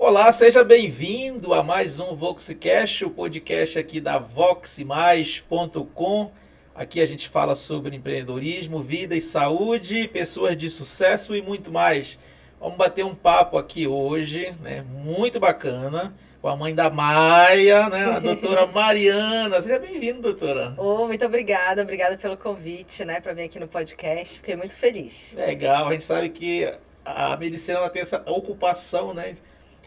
Olá, seja bem-vindo a mais um VoxCast, o podcast aqui da voxmais.com. Aqui a gente fala sobre empreendedorismo, vida e saúde, pessoas de sucesso e muito mais. Vamos bater um papo aqui hoje, né? Muito bacana, com a mãe da Maia, né? A doutora Mariana. Seja bem-vinda, doutora. Muito obrigada pelo convite, né, para vir aqui no podcast. Fiquei muito feliz. Legal, a gente sabe que a medicina ela tem essa ocupação, né?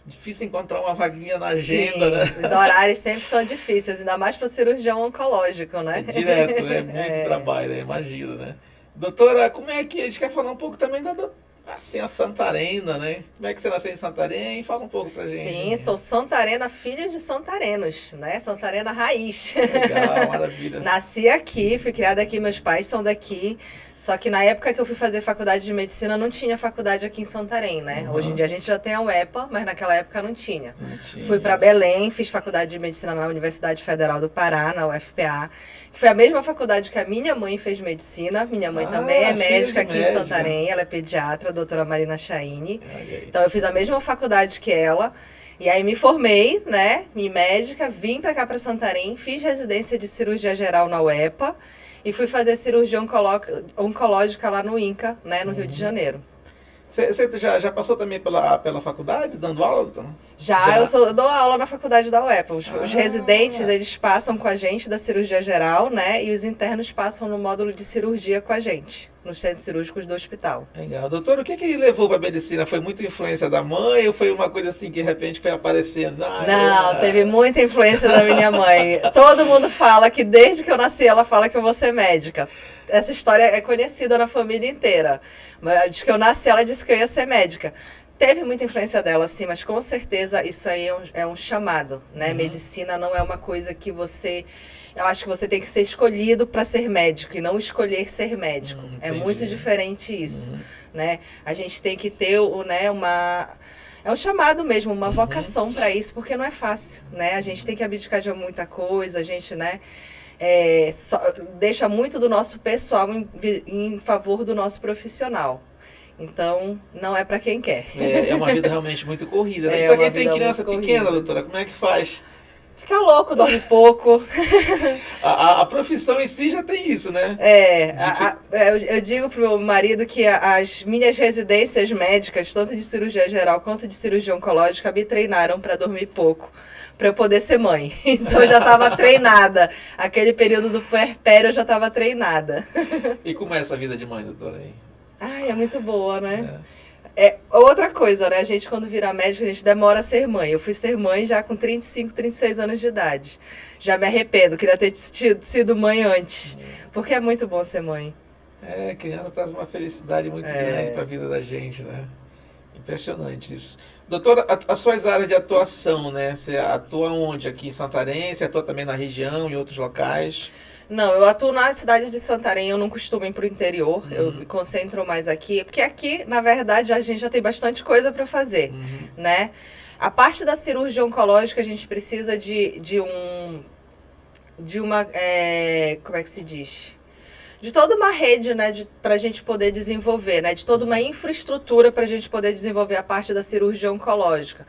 Difícil encontrar uma vaguinha na agenda, Sim, né? os horários sempre são difíceis, ainda mais para o cirurgião oncológico, né? É direto, né? Muito trabalho, né? Imagina, né? Doutora, como é que a gente quer falar um pouco também assim, a Santarena, né? Como é que você nasceu em Santarém? Fala um pouco pra gente. Sim, sou santarena, filha de santarenos, né? Santarena raiz. Legal, maravilha. Nasci aqui, fui criada aqui, meus pais são daqui. Só que na época que eu fui fazer faculdade de medicina, não tinha faculdade aqui em Santarém, né? Uhum. Hoje em dia a gente já tem a UEPA, mas naquela época não tinha. Não tinha. Fui para Belém, fiz faculdade de medicina na Universidade Federal do Pará, na UFPA, que foi a mesma faculdade que a minha mãe fez medicina. Minha mãe também é médica aqui em Santarém, ela é pediatra, a doutora Marina Chaine. Então eu fiz a mesma faculdade que ela. E aí me formei, né, em médica, vim para cá para Santarém, fiz residência de cirurgia geral na UEPA e fui fazer cirurgia oncológica lá no INCA, né, no Rio de Janeiro. Você já passou também pela faculdade, dando aula? Já. Eu dou aula na faculdade da UEPA. Os residentes, eles passam com a gente da cirurgia geral, né? E os internos passam no módulo de cirurgia com a gente, nos centros cirúrgicos do hospital. Legal. Doutor, o que levou para a medicina? Foi muita influência da mãe ou foi uma coisa assim que de repente foi aparecendo? Não, teve muita influência da minha mãe. Todo mundo fala que desde que eu nasci, ela fala que eu vou ser médica. Essa história é conhecida na família inteira. Mas desde que eu nasci, ela disse que eu ia ser médica. Teve muita influência dela, sim, mas com certeza isso aí é um chamado, né? Uhum. Medicina não é uma coisa que você... Eu acho que você tem que ser escolhido para ser médico e não escolher ser médico. É muito diferente isso, né? A gente tem que ter, né, é um chamado mesmo, uma vocação para isso, porque não é fácil, né? A gente tem que abdicar de muita coisa, a gente, né... deixa muito do nosso pessoal em favor do nosso profissional. Então, não é para quem quer. É uma vida realmente muito corrida, né? E para quem tem criança pequena, doutora, como é que faz? Fica louco, dorme pouco. A profissão em si já tem isso, né? Eu digo pro meu marido que as minhas residências médicas, tanto de cirurgia geral quanto de cirurgia oncológica, me treinaram para dormir pouco, para eu poder ser mãe. Então eu já estava treinada. Aquele período do puerpério eu já estava treinada. E como é essa vida de mãe, doutora? Ai, é muito boa, né? Outra coisa, né? A gente, quando vira médica, a gente demora a ser mãe. Eu fui ser mãe já com 35, 36 anos de idade. Já me arrependo, queria ter sido mãe antes. Porque é muito bom ser mãe. Criança traz uma felicidade muito grande para a vida da gente, né? Impressionante isso. Doutora, as suas áreas de atuação, né? Você atua onde? Aqui em Santarém? Você atua também na região, em outros locais? Não, eu atuo na cidade de Santarém, eu não costumo ir para o interior, eu me concentro mais aqui, porque aqui, na verdade, a gente já tem bastante coisa para fazer, né? A parte da cirurgia oncológica, a gente precisa de uma, como é que se diz? De toda uma rede, né, para a gente poder desenvolver, né? De toda uma infraestrutura para a gente poder desenvolver a parte da cirurgia oncológica.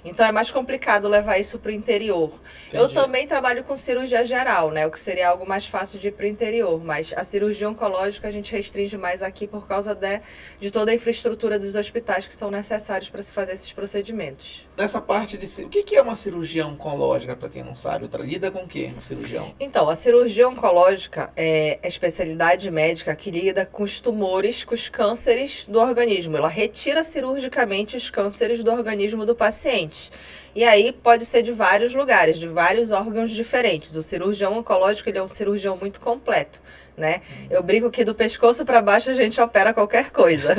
Então é mais complicado levar isso para o interior. Entendi. Eu também trabalho com cirurgia geral, né? O que seria algo mais fácil de ir para o interior. Mas a cirurgia oncológica a gente restringe mais aqui por causa de toda a infraestrutura dos hospitais que são necessários para se fazer esses procedimentos. Nessa parte o que é uma cirurgia oncológica, para quem não sabe? Lida com o que, um cirurgião? Então, a cirurgia oncológica é a especialidade médica que lida com os tumores, com os cânceres do organismo. Ela retira cirurgicamente os cânceres do organismo do paciente. E aí pode ser de vários lugares, de vários órgãos diferentes. O cirurgião oncológico, ele é um cirurgião muito completo, né? Eu brinco que do pescoço para baixo a gente opera qualquer coisa.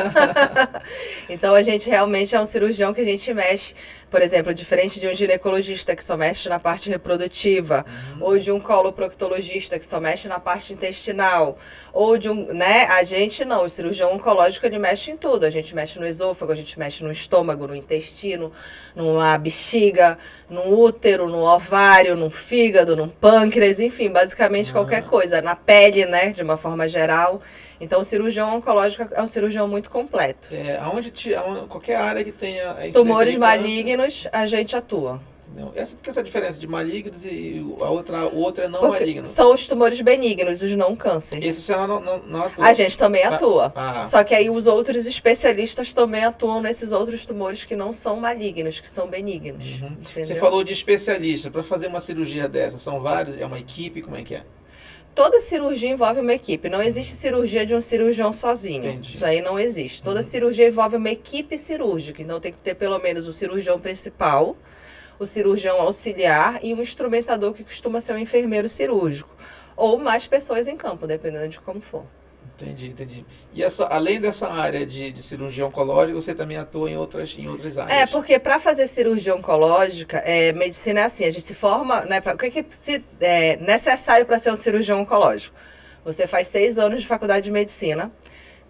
Então a gente realmente é um cirurgião que a gente mexe, por exemplo, diferente de um ginecologista que só mexe na parte reprodutiva, ou de um coloproctologista que só mexe na parte intestinal, ou de né? A gente não, o cirurgião oncológico ele mexe em tudo. A gente mexe no esôfago, a gente mexe no estômago, no intestino, numa bexiga, barriga, no útero, no ovário, no fígado, no pâncreas, enfim, basicamente qualquer coisa. Na pele, né, de uma forma geral. Então, o cirurgião oncológico é um cirurgião muito completo. Qualquer área que tenha a incidência Tumores de câncer, malignos, a gente atua. não. Porque essa diferença de malignos e o outro é não Porque maligno. são os tumores benignos, os não câncer. Esse você não atua. A gente também atua. Ah. Só que aí os outros especialistas também atuam nesses outros tumores que não são malignos, que são benignos. Entendeu? Você falou de especialista. Para fazer uma cirurgia dessa, são vários? É uma equipe? Como é que é? Toda cirurgia envolve uma equipe. Não existe cirurgia de um cirurgião sozinho. Entendi. Isso aí não existe. Toda cirurgia envolve uma equipe cirúrgica. Então tem que ter pelo menos o cirurgião principal, o cirurgião auxiliar e um instrumentador que costuma ser um enfermeiro cirúrgico. Ou mais pessoas em campo, dependendo de como for. Entendi. E além dessa área de cirurgia oncológica, você também atua em outras áreas? Porque para fazer cirurgia oncológica, medicina é assim, a gente se forma, né, o que é necessário para ser um cirurgião oncológico? Você faz 6 anos de faculdade de medicina,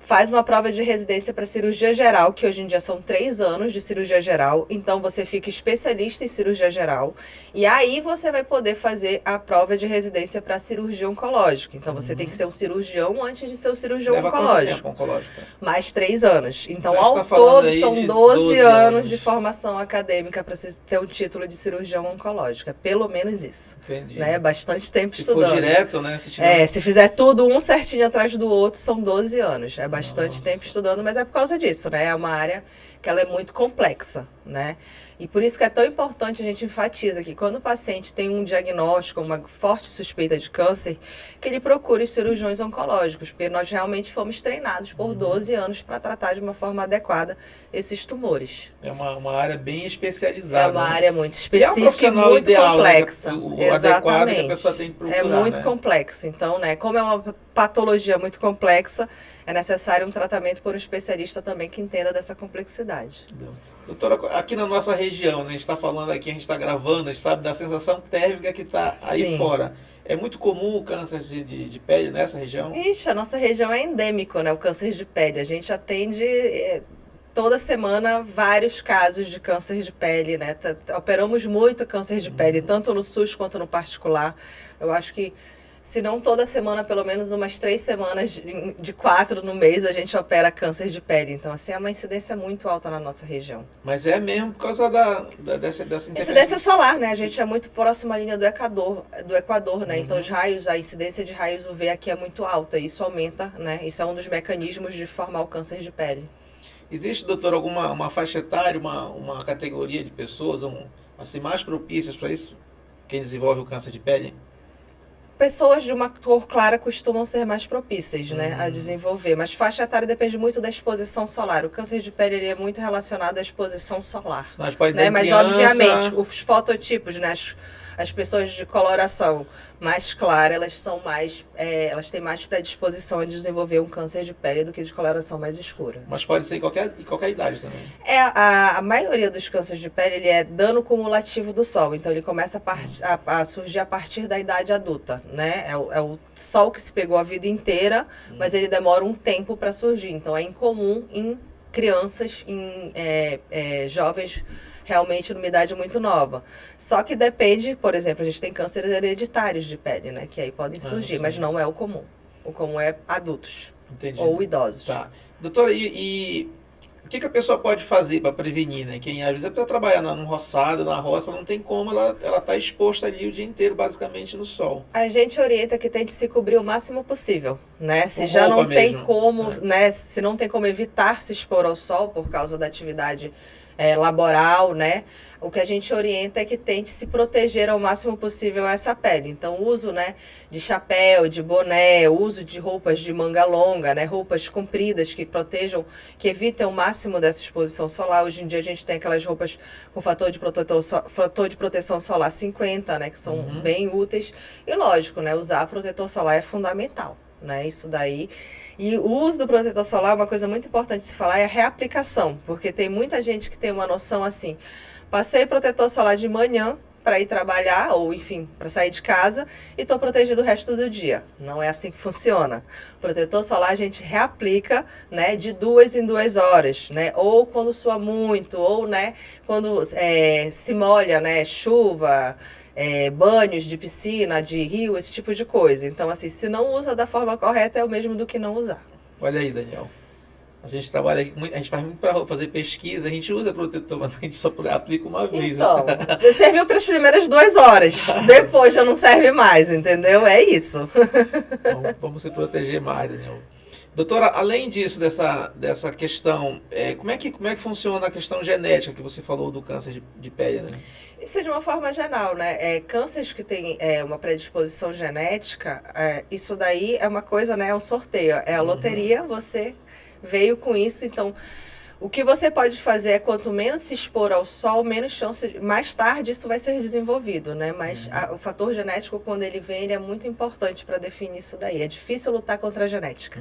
faz uma prova de residência para cirurgia geral, que hoje em dia são 3 anos de cirurgia geral, então você fica especialista em cirurgia geral, e aí você vai poder fazer a prova de residência para cirurgia oncológica. Então você tem que ser um cirurgião antes de ser um cirurgião oncológico. Quanto tempo oncológico? Mais 3 anos. Então, Então, ao tá falando todo, aí são de 12 anos 12 de formação acadêmica para você ter um título de cirurgião oncológico. É pelo menos isso. Entendi. Né? Bastante tempo Se estudando. for direto, né? Se fizer tudo um certinho atrás do outro, são 12 anos. É bastante tempo estudando, mas é por causa disso, né? É uma área que ela é muito complexa, né? E por isso que é tão importante, a gente enfatiza que quando o paciente tem um diagnóstico, uma forte suspeita de câncer, que ele procure os cirurgiões oncológicos, porque nós realmente fomos treinados por 12 anos para tratar de uma forma adequada esses tumores. É uma área bem especializada. É uma área muito E é um específica e profissional muito ideal, complexa. né? O adequado que a pessoa tem que procurar, É muito né? complexo. Então, né, como é uma patologia muito complexa, é necessário um tratamento por um especialista também que entenda dessa complexidade. Entendeu? Doutora, aqui na nossa região, né, a gente está falando aqui, a gente está gravando, a gente sabe da sensação térmica que está aí Sim. fora. É muito comum o câncer de pele nessa região? Ixi, a nossa região é endêmico, né? O câncer de pele. A gente atende toda semana vários casos de câncer de pele, né? Operamos muito câncer de pele, tanto no SUS quanto no particular. Eu acho que, se não toda semana, pelo menos umas 3 semanas, de 4 no mês, a gente opera câncer de pele. Então, assim, é uma incidência muito alta na nossa região. Mas é mesmo por causa dessa Incidência solar, né? A gente é muito próximo à linha do Equador, né? Então, a incidência de raios UV aqui é muito alta. E isso aumenta, né? Isso é um dos mecanismos de formar o câncer de pele. Existe, doutor, uma faixa etária, uma categoria de pessoas assim, mais propícias para isso? Quem desenvolve o câncer de pele? Pessoas de uma cor clara costumam ser mais propícias, né, a desenvolver, mas faixa etária depende muito da exposição solar. O câncer de pele ele é muito relacionado à exposição solar. Mas pode né? ter Mas criança... obviamente os fototipos, né, as pessoas de coloração mais clara, elas têm mais predisposição a desenvolver um câncer de pele do que de coloração mais escura. Mas pode ser em qualquer idade também. A maioria dos cânceres de pele ele é dano cumulativo do sol, então ele começa a surgir a partir da idade adulta, né? É o sol que se pegou a vida inteira, mas ele demora um tempo para surgir, então é incomum em crianças, em jovens realmente numa idade muito nova. Só que depende, por exemplo, a gente tem cânceres hereditários de pele, né? Que aí podem surgir, mas não é o comum. O comum é adultos. Entendi. Ou idosos. Tá. Doutora, e o que a pessoa pode fazer para prevenir, né? Quem às vezes precisa trabalhar num roçado, na roça, não tem como, ela tá exposta ali o dia inteiro, basicamente, no sol. A gente orienta que tente se cobrir o máximo possível, né? Se Com já não roupa tem mesmo, como, né? Se não tem como evitar se expor ao sol por causa da atividade laboral, né? O que a gente orienta é que tente se proteger ao máximo possível essa pele. Então, uso, né, de chapéu, de boné, uso de roupas de manga longa, né, roupas compridas que protejam, que evitem o máximo dessa exposição solar. Hoje em dia a gente tem aquelas roupas com fator de proteção solar 50, né, que são bem úteis. E lógico, né, usar protetor solar é fundamental. Né, isso daí. E o uso do protetor solar, uma coisa muito importante de se falar, é a reaplicação, porque tem muita gente que tem uma noção assim, passei protetor solar de manhã, para ir trabalhar ou, enfim, para sair de casa e estou protegido o resto do dia. Não é assim que funciona. Protetor solar a gente reaplica, né, de 2 em 2 horas, né, ou quando sua muito, ou, né, quando se molha, né, chuva, banhos de piscina, de rio, esse tipo de coisa. Então, assim, se não usa da forma correta, é o mesmo do que não usar. Olha aí, Daniel. A gente trabalha aqui, a gente faz muito para fazer pesquisa, a gente usa protetor, mas a gente só aplica uma vez. Então, você serviu para as primeiras 2 horas, depois já não serve mais, entendeu? É isso. Vamos se proteger mais, Daniel. Doutora, além disso, dessa questão, como é que funciona a questão genética que você falou do câncer de pele, né? Isso é de uma forma geral, né? Cânceres que têm uma predisposição genética, isso daí é uma coisa, né? É um sorteio, é a loteria, você veio com isso, então o que você pode fazer é quanto menos se expor ao sol, menos chance, mais tarde isso vai ser desenvolvido, né? Mas o fator genético, quando ele vem, ele é muito importante para definir isso daí. É difícil lutar contra a genética.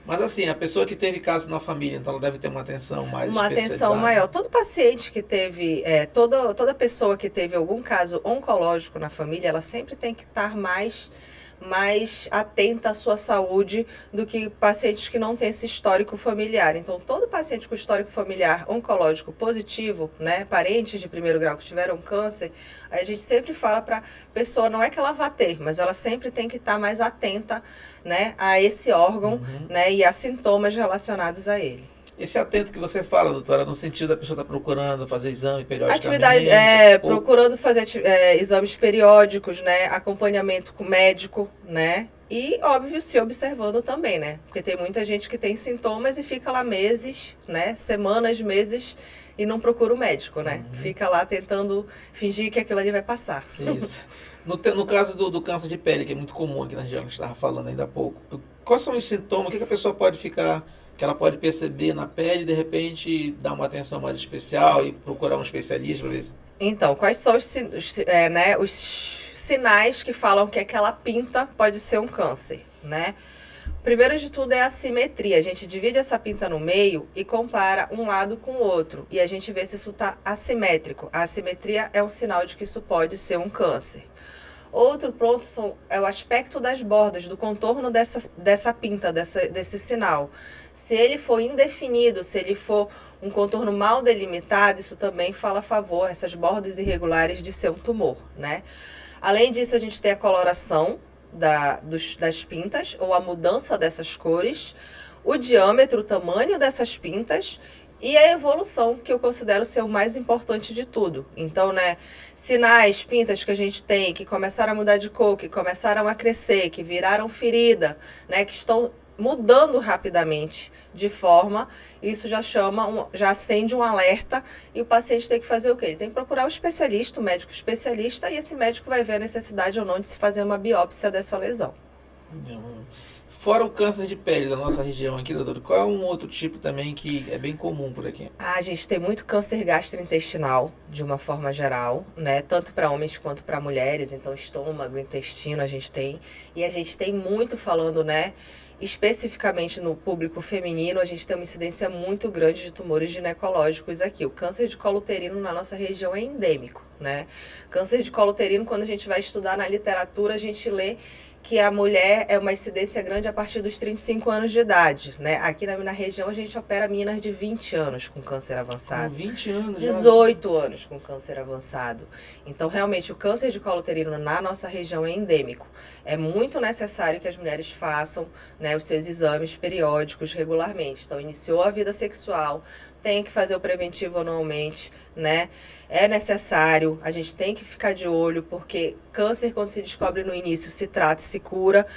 Mas assim, a pessoa que teve caso na família, então ela deve ter uma atenção mais Uma atenção maior. Todo paciente que teve, toda pessoa que teve algum caso oncológico na família, ela sempre tem que estar mais atenta à sua saúde do que pacientes que não têm esse histórico familiar. Então, todo paciente com histórico familiar oncológico positivo, né, parentes de primeiro grau que tiveram câncer, a gente sempre fala para a pessoa, não é que ela vá ter, mas ela sempre tem que estar mais atenta, né, a esse órgão, né, e a sintomas relacionados a ele. Esse atento que você fala, doutora, no sentido da pessoa estar procurando fazer exame periodicamente? Procurando fazer exames periódicos, né? Acompanhamento com médico, né? E, óbvio, se observando também, né? Porque tem muita gente que tem sintomas e fica lá meses, né? Semanas, meses, e não procura o médico, né? Fica lá tentando fingir que aquilo ali vai passar. Isso. No caso do câncer de pele, que é muito comum aqui na região, que a gente estava falando ainda há pouco, quais são os sintomas? O que a pessoa pode ficar... que ela pode perceber na pele e, de repente, dar uma atenção mais especial e procurar um especialista para ver se... Então, quais são os sinais que falam que aquela pinta pode ser um câncer, né? Primeiro de tudo é a simetria. A gente divide essa pinta no meio e compara um lado com o outro. E a gente vê se isso está assimétrico. A assimetria é um sinal de que isso pode ser um câncer. Outro ponto é o aspecto das bordas, do contorno dessa pinta, desse sinal. Se ele for indefinido, se ele for um contorno mal delimitado, isso também fala a favor, essas bordas irregulares, de ser um tumor, né? Além disso, a gente tem a coloração das pintas, ou a mudança dessas cores, o diâmetro, o tamanho dessas pintas, e a evolução, que eu considero ser o mais importante de tudo. Então, né, sinais, pintas que a gente tem, que começaram a mudar de cor, que começaram a crescer, que viraram ferida, né, que estão mudando rapidamente de forma, isso já acende um alerta, e o paciente tem que fazer o quê? Ele tem que procurar o especialista, o médico especialista, e esse médico vai ver a necessidade ou não de se fazer uma biópsia dessa lesão. Fora o câncer de pele da nossa região aqui, doutor, qual é um outro tipo também que é bem comum por aqui? A gente tem muito câncer gastrointestinal, de uma forma geral, né? Tanto para homens quanto para mulheres. Então, estômago, intestino a gente tem. E a gente tem muito falando, né? Especificamente no público feminino, a gente tem uma incidência muito grande de tumores ginecológicos aqui. O câncer de colo uterino na nossa região é endêmico, né? Câncer de colo uterino, quando a gente vai estudar na literatura, a gente lê que a mulher é uma incidência grande a partir dos 35 anos de idade, né? Aqui na região a gente opera meninas de 20 anos com câncer avançado. Com 20 anos? 18 anos com câncer avançado. Então, realmente, o câncer de colo uterino na nossa região é endêmico. É muito necessário que as mulheres façam, né, os seus exames periódicos regularmente. Então, iniciou a vida sexual, tem que fazer o preventivo anualmente, né? É necessário, a gente tem que ficar de olho, porque câncer, quando se descobre no início, se trata e se cura.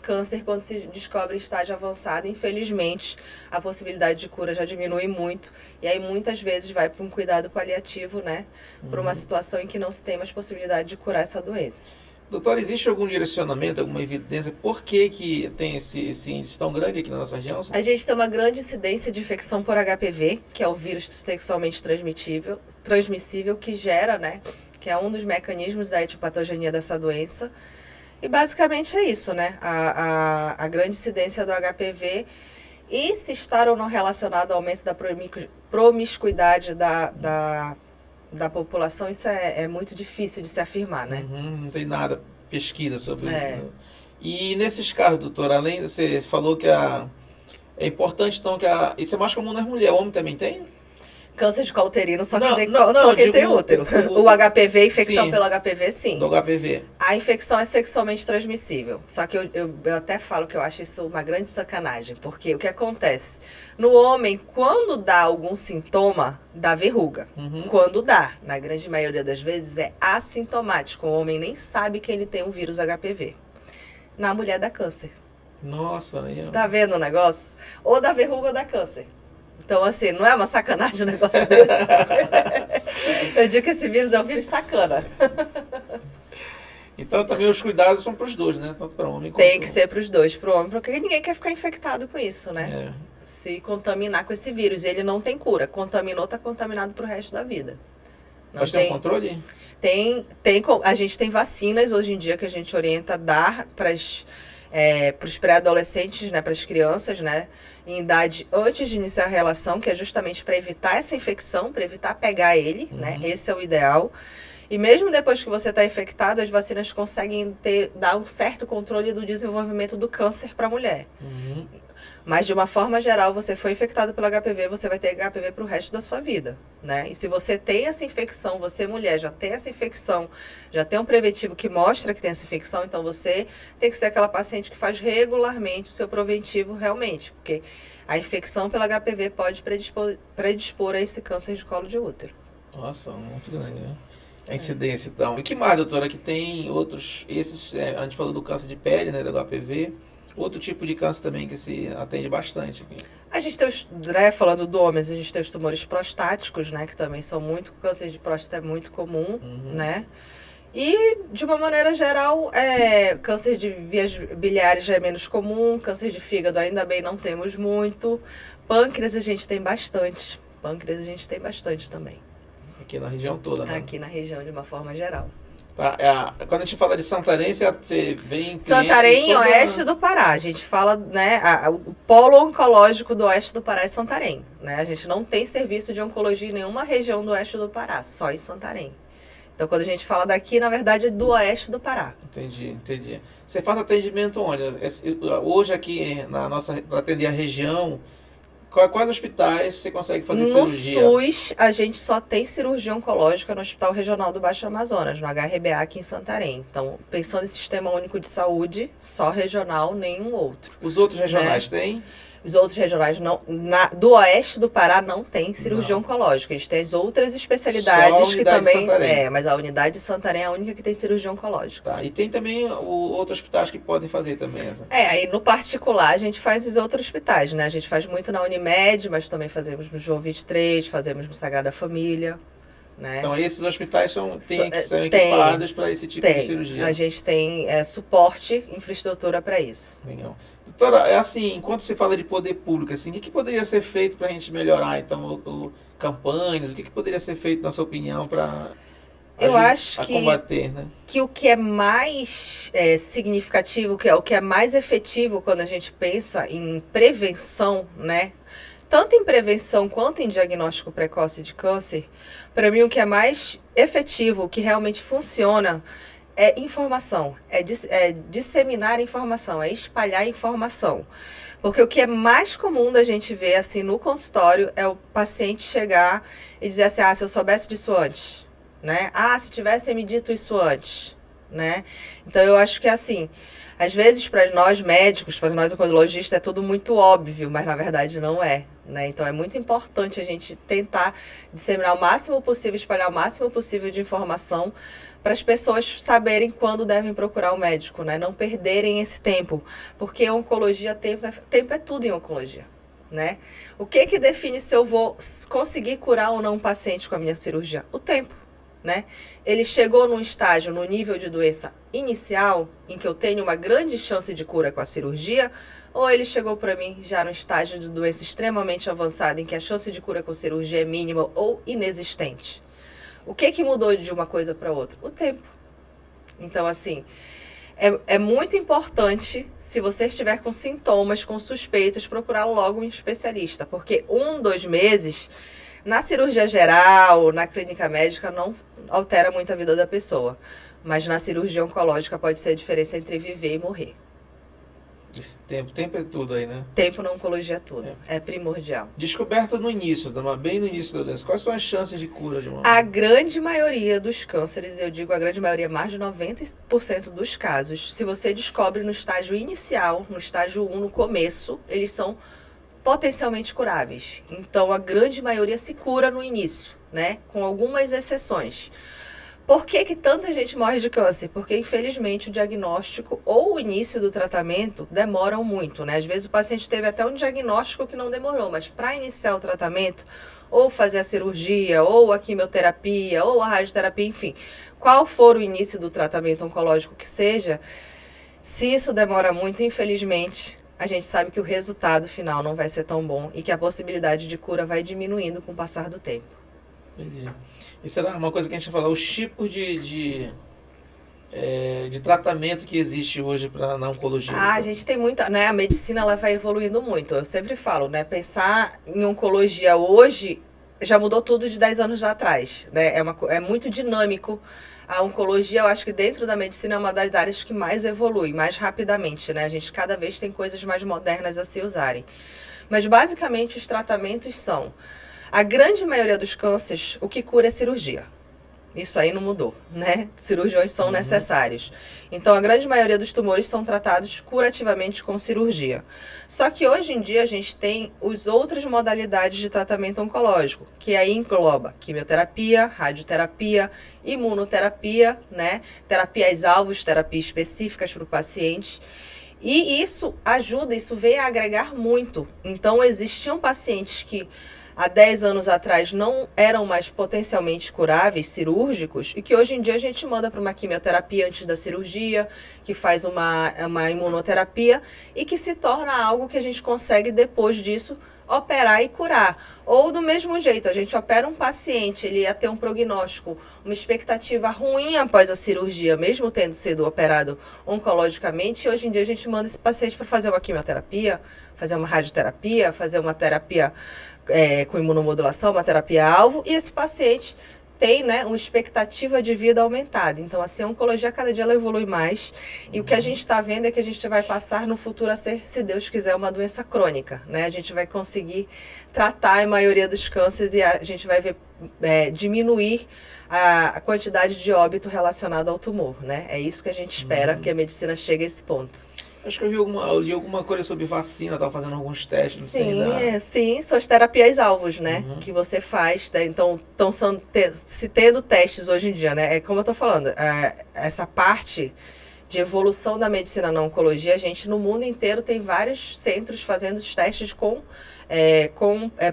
Câncer, quando se descobre em estágio avançado, infelizmente, a possibilidade de cura já diminui muito. E aí, muitas vezes, vai para um cuidado paliativo, né? Para uma situação em que não se tem mais possibilidade de curar essa doença. Doutor, existe algum direcionamento, alguma evidência? Por que tem esse índice tão grande aqui na nossa região? A gente tem uma grande incidência de infecção por HPV, que é o vírus sexualmente transmissível, que gera, né? Que é um dos mecanismos da etiopatogenia dessa doença. E basicamente é isso, né? A grande incidência do HPV, e se estar ou não relacionado ao aumento da promiscuidade da população, isso é muito difícil de se afirmar, né? Não tem nada, pesquisa sobre isso. Né? E nesses casos, doutora, além, você falou que é importante, então, isso é mais comum nas mulheres, homem também tem? Câncer de colo uterino, só Não, quem não, tem digo, útero. O HPV, infecção sim, pelo HPV, sim. do HPV. A infecção é sexualmente transmissível. Só que eu até falo que eu acho isso uma grande sacanagem. Porque o que acontece? No homem, quando dá algum sintoma, dá verruga. Quando dá, na grande maioria das vezes, é assintomático. O homem nem sabe que ele tem um vírus HPV. Na mulher dá câncer. Nossa, aí... Tá vendo o negócio? Ou dá verruga ou dá câncer. Então, assim, não é uma sacanagem um negócio desse? Eu digo que esse vírus é um vírus sacana. Então, também os cuidados são para os dois, né? Tanto para o homem quanto Tem que ser para os dois, para o homem, porque ninguém quer ficar infectado com isso, né? Se contaminar com esse vírus. Ele não tem cura. Contaminou, tá contaminado para o resto da vida. Mas tem um controle? A gente tem vacinas hoje em dia que a gente orienta a dar para os pré-adolescentes, né, para as crianças, né, em idade antes de iniciar a relação, que é justamente para evitar essa infecção, para evitar pegar ele, né, esse é o ideal. E mesmo depois que você está infectado, as vacinas conseguem dar um certo controle do desenvolvimento do câncer para a mulher. Mas, de uma forma geral, você foi infectado pelo HPV, você vai ter HPV para o resto da sua vida, né? E se você tem essa infecção, você, mulher, já tem essa infecção, já tem um preventivo que mostra que tem essa infecção, então você tem que ser aquela paciente que faz regularmente o seu preventivo realmente, porque a infecção pelo HPV pode predispor a esse câncer de colo de útero. Nossa, muito grande, né? A incidência, então. E que mais, doutora, que tem outros, a gente falou do câncer de pele, né, do HPV, outro tipo de câncer também que se atende bastante aqui. A gente tem falando do homem, a gente tem os tumores prostáticos, né, que também são câncer de próstata é muito comum, né? E, de uma maneira geral, câncer de vias biliares já é menos comum, câncer de fígado ainda bem não temos muito, pâncreas a gente tem bastante, também. Aqui na região toda, né? Aqui na região, de uma forma geral. Quando a gente fala de Santarém, você vem... Santarém, oeste do Pará. A gente fala, né, o polo oncológico do oeste do Pará é Santarém, né? A gente não tem serviço de oncologia em nenhuma região do oeste do Pará, só em Santarém. Então, quando a gente fala daqui, na verdade, é do oeste do Pará. Entendi. Você faz atendimento onde? Hoje aqui, para atender a região... Quais hospitais você consegue fazer cirurgia? No SUS, a gente só tem cirurgia oncológica no Hospital Regional do Baixo Amazonas, no HRBA aqui em Santarém. Então, pensando em Sistema Único de Saúde, só regional, nenhum outro. Os outros regionais têm? Os outros regionais do oeste do Pará não tem cirurgia oncológica. Eles têm as outras especialidades que também. Mas a unidade de Santarém é a única que tem cirurgia oncológica. Tá. E tem também outros hospitais que podem fazer também essa. Aí no particular a gente faz os outros hospitais, né? A gente faz muito na Unimed, mas também fazemos no João 23, fazemos no Sagrada Família. Né? Então esses hospitais são equipados para esse tipo de cirurgia. A gente tem suporte, infraestrutura para isso. Legal. Doutora, enquanto você fala de poder público, o que poderia ser feito para a gente melhorar, então, campanhas, o que poderia ser feito, na sua opinião, para combater, né? Que o que é mais significativo, o que é mais efetivo quando a gente pensa em prevenção, né? Tanto em prevenção quanto em diagnóstico precoce de câncer, para mim o que é mais efetivo, o que realmente funciona, é informação, é disseminar informação, é espalhar informação. Porque o que é mais comum da gente ver assim no consultório é o paciente chegar e dizer assim, se eu soubesse disso antes, né? Se tivessem me dito isso antes, né? Então eu acho que assim, às vezes para nós médicos, para nós oncologistas é tudo muito óbvio, mas na verdade não é. Né? Então é muito importante a gente tentar disseminar o máximo possível, espalhar o máximo possível de informação para as pessoas saberem quando devem procurar o médico, né? Não perderem esse tempo, porque oncologia, tempo é tudo em oncologia. Né? O que define se eu vou conseguir curar ou não um paciente com a minha cirurgia? O tempo. Né? Ele chegou num estágio, no nível de doença inicial, em que eu tenho uma grande chance de cura com a cirurgia, ou ele chegou para mim já no estágio de doença extremamente avançada, em que a chance de cura com cirurgia é mínima ou inexistente. O que mudou de uma coisa para outra? O tempo. Então, assim, é muito importante, se você estiver com sintomas, com suspeitas, procurar logo um especialista, porque 1, 2 meses Na cirurgia geral, na clínica médica, não altera muito a vida da pessoa. Mas na cirurgia oncológica pode ser a diferença entre viver e morrer. Esse tempo é tudo aí, né? Tempo na oncologia é tudo. É primordial. Descoberta no início, bem no início da doença. Quais são as chances de cura de uma... A grande maioria dos cânceres, eu digo a grande maioria, mais de 90% dos casos, se você descobre no estágio inicial, no estágio 1, no começo, eles são potencialmente curáveis. Então, a grande maioria se cura no início, né? Com algumas exceções. Por que que tanta gente morre de câncer? Porque, infelizmente, o diagnóstico ou o início do tratamento demoram muito, né? Às vezes o paciente teve até um diagnóstico que não demorou, mas para iniciar o tratamento, ou fazer a cirurgia, ou a quimioterapia, ou a radioterapia, enfim, qual for o início do tratamento oncológico que seja, se isso demora muito, infelizmente, a gente sabe que o resultado final não vai ser tão bom e que a possibilidade de cura vai diminuindo com o passar do tempo. Entendi. Isso era uma coisa que a gente ia falar, os tipos de tratamento que existe hoje na oncologia. A gente tem muita, né? A medicina ela vai evoluindo muito. Eu sempre falo, né? Pensar em oncologia hoje já mudou tudo de 10 anos atrás, né? É muito dinâmico. A oncologia, eu acho que dentro da medicina é uma das áreas que mais evolui, mais rapidamente, né? A gente cada vez tem coisas mais modernas a se usarem. Mas basicamente os tratamentos são... A grande maioria dos cânceres, o que cura é cirurgia. Isso aí não mudou, né? Cirurgiões são necessários. Então, a grande maioria dos tumores são tratados curativamente com cirurgia. Só que hoje em dia a gente tem as outras modalidades de tratamento oncológico, que aí engloba quimioterapia, radioterapia, imunoterapia, né? Terapias-alvos, terapias específicas para o paciente. E isso ajuda, isso veio a agregar muito. Então, existiam pacientes que há 10 anos atrás não eram mais potencialmente curáveis, cirúrgicos, e que hoje em dia a gente manda para uma quimioterapia antes da cirurgia, que faz uma imunoterapia e que se torna algo que a gente consegue depois disso operar e curar. Ou do mesmo jeito, a gente opera um paciente, ele ia ter um prognóstico, uma expectativa ruim após a cirurgia, mesmo tendo sido operado oncologicamente, e hoje em dia a gente manda esse paciente para fazer uma quimioterapia, fazer uma radioterapia, fazer uma terapia com imunomodulação, uma terapia-alvo, e esse paciente tem, né, uma expectativa de vida aumentada. Então, assim, a oncologia, cada dia ela evolui mais. E o que a gente está vendo é que a gente vai passar no futuro a ser, se Deus quiser, uma doença crônica, né? A gente vai conseguir tratar a maioria dos cânceres e a gente vai ver diminuir a quantidade de óbito relacionado ao tumor, né? É isso que a gente espera, que a medicina chegue a esse ponto. Acho que eu li alguma coisa sobre vacina, estava fazendo alguns testes, não sei ainda. Sim, são as terapias-alvos, né? Que você faz, né? Então, se tendo testes hoje em dia, né? É como eu estou falando, essa parte de evolução da medicina na oncologia, a gente no mundo inteiro tem vários centros fazendo os testes com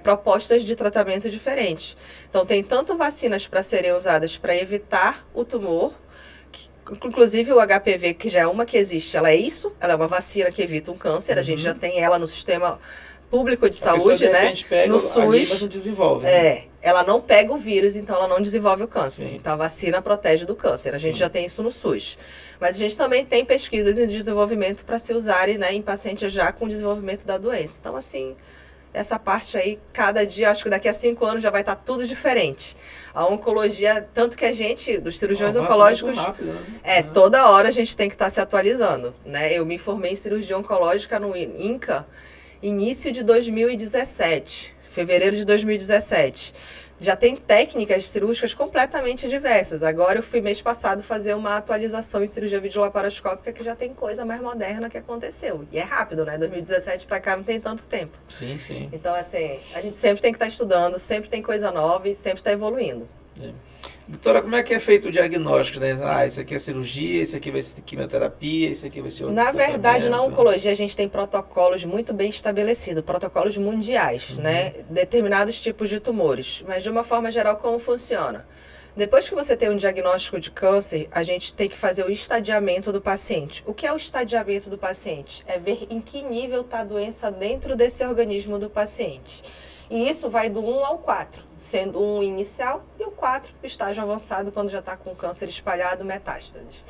propostas de tratamento diferentes. Então, tem tanto vacinas para serem usadas para evitar o tumor, inclusive o HPV, que já é uma que existe, ela é uma vacina que evita um câncer, a gente já tem ela no sistema público de saúde, né? No SUS. Ali, mas não desenvolve. Né? Ela não pega o vírus, então ela não desenvolve o câncer. Sim. Então a vacina protege do câncer. A gente já tem isso no SUS. Mas a gente também tem pesquisas em desenvolvimento para se usarem, né, em pacientes já com desenvolvimento da doença. Então, assim, essa parte aí, cada dia, acho que daqui a 5 anos já vai estar tudo diferente. A oncologia, tanto que a gente, dos cirurgiões oncológicos, rápido, né? Toda hora a gente tem que estar se atualizando, né? Eu me formei em cirurgia oncológica no INCA, início de 2017, fevereiro de 2017. Já tem técnicas cirúrgicas completamente diversas. Agora eu fui mês passado fazer uma atualização em cirurgia videolaparoscópica que já tem coisa mais moderna que aconteceu. E é rápido, né? 2017 para cá não tem tanto tempo. Sim, sim. Então, assim, a gente sempre tem que estar estudando, sempre tem coisa nova e sempre está evoluindo. Doutora, como é que é feito o diagnóstico, né? Isso aqui é cirurgia, isso aqui vai ser quimioterapia, isso aqui vai ser outro Na verdade, na oncologia, a gente tem protocolos muito bem estabelecidos, protocolos mundiais, né? Determinados tipos de tumores. Mas, de uma forma geral, como funciona? Depois que você tem um diagnóstico de câncer, a gente tem que fazer o estadiamento do paciente. O que é o estadiamento do paciente? É ver em que nível está a doença dentro desse organismo do paciente. E isso vai do 1 ao 4, sendo o 1 inicial e o 4 estágio avançado, quando já está com câncer espalhado, metástases.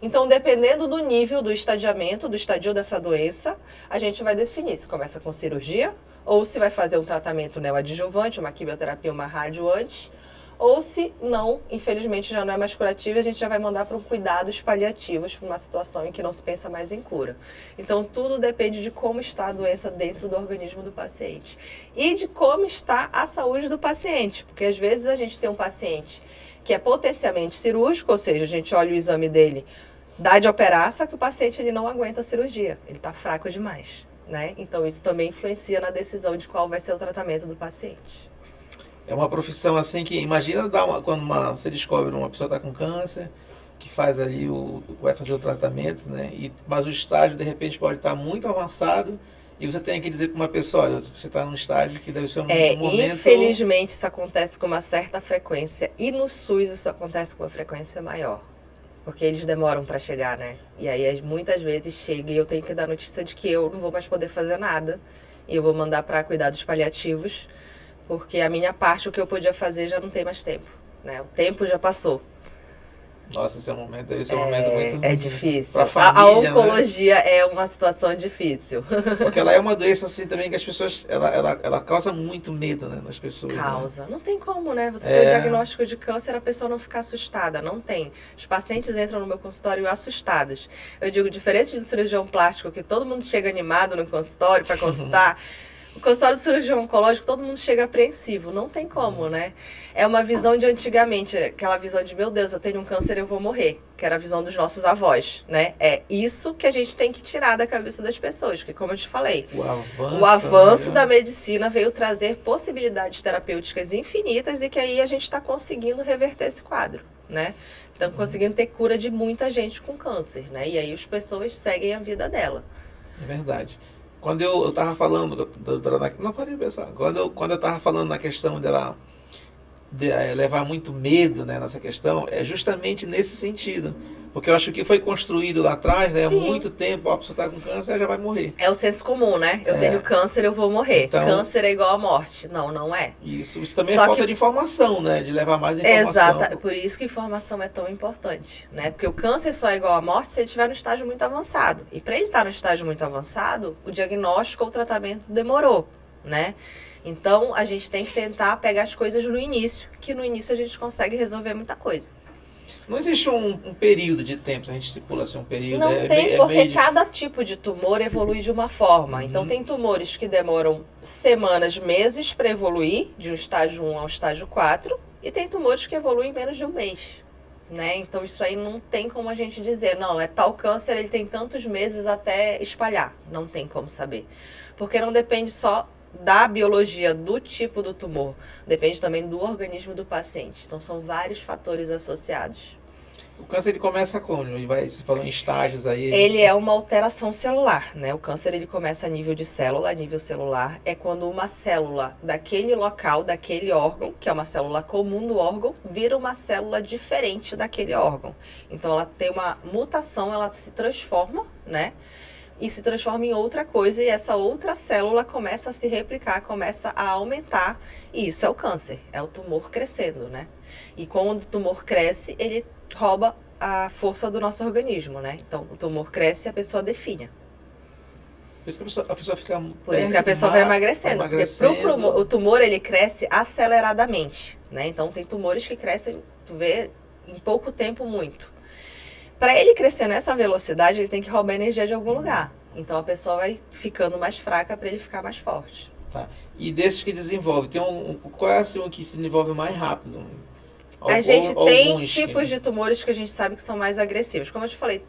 Então, dependendo do nível do estadiamento, do estadio dessa doença, a gente vai definir se começa com cirurgia ou se vai fazer um tratamento neoadjuvante, uma quimioterapia, uma rádio antes, ou se não, infelizmente já não é mais curativo, a gente já vai mandar para um cuidados paliativos, para uma situação em que não se pensa mais em cura. Então, tudo depende de como está a doença dentro do organismo do paciente e de como está a saúde do paciente, porque às vezes a gente tem um paciente que é potencialmente cirúrgico, ou seja, a gente olha o exame dele, dá de operar, só que o paciente ele não aguenta a cirurgia, ele está fraco demais, né? Então, isso também influencia na decisão de qual vai ser o tratamento do paciente. É uma profissão assim que, imagina quando você descobre uma pessoa está com câncer, que faz ali vai fazer o tratamento, né? Mas o estágio de repente pode estar muito avançado e você tem que dizer para uma pessoa, olha, você está num estágio que deve ser um momento... Infelizmente isso acontece com uma certa frequência e no SUS isso acontece com uma frequência maior. Porque eles demoram para chegar, né? E aí muitas vezes chega e eu tenho que dar notícia de que eu não vou mais poder fazer nada e eu vou mandar para cuidados paliativos. Porque a minha parte, o que eu podia fazer, já não tem mais tempo, né? O tempo já passou. Nossa, esse momento deve ser um momento muito... É difícil. Pra família, a oncologia, né? É uma situação difícil. Porque ela é uma doença assim também que as pessoas... Ela causa muito medo, né, nas pessoas. Causa. Né? Não tem como, né? Você ter o diagnóstico de câncer, a pessoa não ficar assustada. Não tem. Os pacientes entram no meu consultório assustados. Eu digo, diferente do cirurgião plástico, que todo mundo chega animado no consultório para consultar... O consultório de cirurgião oncológico, todo mundo chega apreensivo. Não tem como, né? É uma visão de antigamente, aquela visão de, meu Deus, eu tenho um câncer, eu vou morrer. Que era a visão dos nossos avós, né? É isso que a gente tem que tirar da cabeça das pessoas. Porque, como eu te falei, o avanço da medicina veio trazer possibilidades terapêuticas infinitas e que aí a gente está conseguindo reverter esse quadro, né? Então, conseguindo ter cura de muita gente com câncer, né? E aí as pessoas seguem a vida dela. É verdade. Quando eu estava falando, doutora, não pode pensar, quando eu estava falando na questão dela levar muito medo, né, nessa questão, é justamente nesse sentido. Porque eu acho que foi construído lá atrás, né, há muito tempo, a pessoa está com câncer, já vai morrer. É o senso comum, né? Eu tenho câncer, eu vou morrer. Então, câncer é igual à morte. Não, não é. Isso também é falta de informação, né? De levar mais informação. Exato. Por isso que informação é tão importante, né? Porque o câncer só é igual à morte se ele estiver no estágio muito avançado. E para ele estar no estágio muito avançado, o diagnóstico ou o tratamento demorou, né? Então, a gente tem que tentar pegar as coisas no início, que no início a gente consegue resolver muita coisa. Não existe um período de tempo, a gente estipula assim um período. Não tem, porque cada tipo de tumor evolui de uma forma. Então, tem tumores que demoram semanas, meses para evoluir, de um estágio 1 ao estágio 4, e tem tumores que evoluem em menos de um mês. Né? Então, isso aí não tem como a gente dizer, não, é tal câncer, ele tem tantos meses até espalhar. Não tem como saber. Porque não depende só da biologia do tipo do tumor, depende também do organismo do paciente. Então, são vários fatores associados. O câncer ele começa como? Você falou em estágios aí. Ele é uma alteração celular, né? O câncer ele começa a nível de célula, a nível celular. É quando uma célula daquele local, daquele órgão, que é uma célula comum do órgão, vira uma célula diferente daquele órgão. Então, ela tem uma mutação, ela se transforma, né? E se transforma em outra coisa e essa outra célula começa a se replicar, começa a aumentar. E isso é o câncer, é o tumor crescendo, né? E quando o tumor cresce, ele rouba a força do nosso organismo, né? Então, o tumor cresce e a pessoa definha. Por isso que a pessoa fica... Por isso que a pessoa vai emagrecendo. Porque o tumor, ele cresce aceleradamente, né? Então, tem tumores que crescem, tu vê, em pouco tempo, muito. Para ele crescer nessa velocidade, ele tem que roubar energia de algum lugar. Então, a pessoa vai ficando mais fraca para ele ficar mais forte. Tá. E desses que desenvolve, qual é assim, o que se desenvolve mais rápido? A gente tem tipos de tumores que a gente sabe que são mais agressivos. Como eu te falei,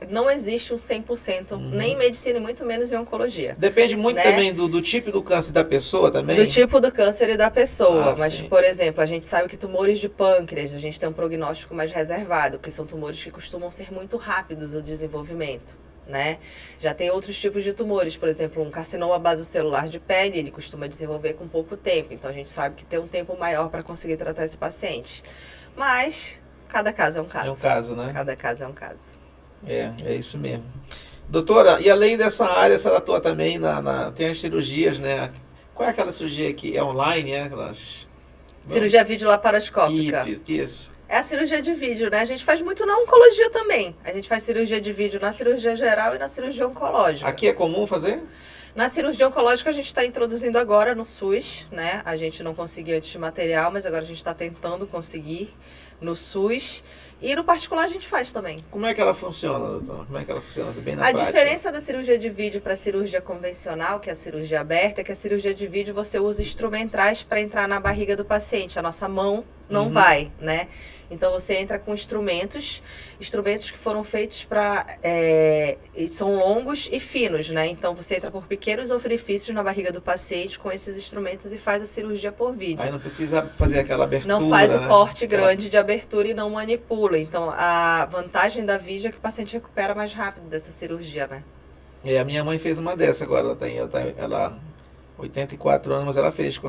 não existe um 100%, nem em medicina e muito menos em oncologia. Depende muito, né? Também do tipo do câncer da pessoa também? Do tipo do câncer e da pessoa. Mas, sim. Por exemplo, a gente sabe que tumores de pâncreas, a gente tem um prognóstico mais reservado, porque são tumores que costumam ser muito rápidos no desenvolvimento. Né? Já tem outros tipos de tumores, por exemplo, um carcinoma basocelular de pele, ele costuma desenvolver com pouco tempo, então a gente sabe que tem um tempo maior para conseguir tratar esse paciente. Mas cada caso é um caso. É um caso, né? Cada caso é um caso. É isso mesmo. Doutora, e além dessa área, você atua também tem as cirurgias, né? Qual é aquela cirurgia que é online, Aquelas... Cirurgia videolaparoscópica. Isso. É a cirurgia de vídeo, né? A gente faz muito na oncologia também. A gente faz cirurgia de vídeo na cirurgia geral e na cirurgia oncológica. Aqui é comum fazer? Na cirurgia oncológica a gente está introduzindo agora no SUS, né? A gente não conseguia antes de material, mas agora a gente está tentando conseguir no SUS. E no particular a gente faz também. Como é que ela funciona, doutor? Como é que ela funciona bem na A prática? diferença da cirurgia de vídeo para a cirurgia convencional, que é a cirurgia aberta, é que a cirurgia de vídeo você usa instrumentais para entrar na barriga do paciente. A nossa mão não vai, né? Então você entra com instrumentos que foram feitos para... são longos e finos, né? Então você entra por pequenos orifícios na barriga do paciente com esses instrumentos e faz a cirurgia por vídeo. Aí não precisa fazer aquela abertura, não faz o né? corte grande de abertura e não manipula. Então a vantagem da vídeo é que o paciente recupera mais rápido dessa cirurgia, né? A minha mãe fez uma dessa agora, ela 84 anos, mas ela fez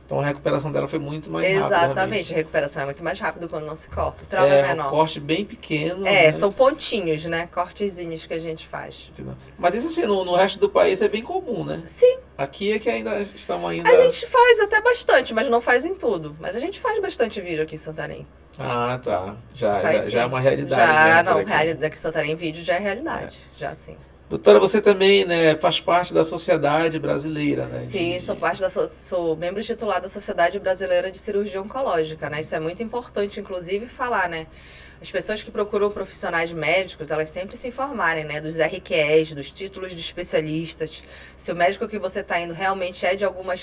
então a recuperação dela foi muito mais rápida. Exatamente, a recuperação é muito mais rápida quando não se corta. O trauma é menor. Um corte bem pequeno. né? Né? São pontinhos, né? Cortezinhos que a gente faz. Entendeu? Mas isso assim, no resto do país é bem comum, né? Sim. Aqui é que ainda estamos ainda... A gente faz até bastante, mas não faz em tudo. Mas a gente faz bastante vídeo aqui em Santarém. Ah, tá. Já é uma realidade. Já, né, não, aqui. realidade aqui em Santarém, vídeo já é realidade. Já sim. Doutora, você também, né, faz parte da Sociedade Brasileira, né? Sim, sou membro titular da Sociedade Brasileira de Cirurgia Oncológica, né? Isso é muito importante, inclusive, falar, né? As pessoas que procuram profissionais médicos, elas sempre se informarem, né? Dos RQEs, dos títulos de especialistas. Se o médico que você está indo realmente é de alguma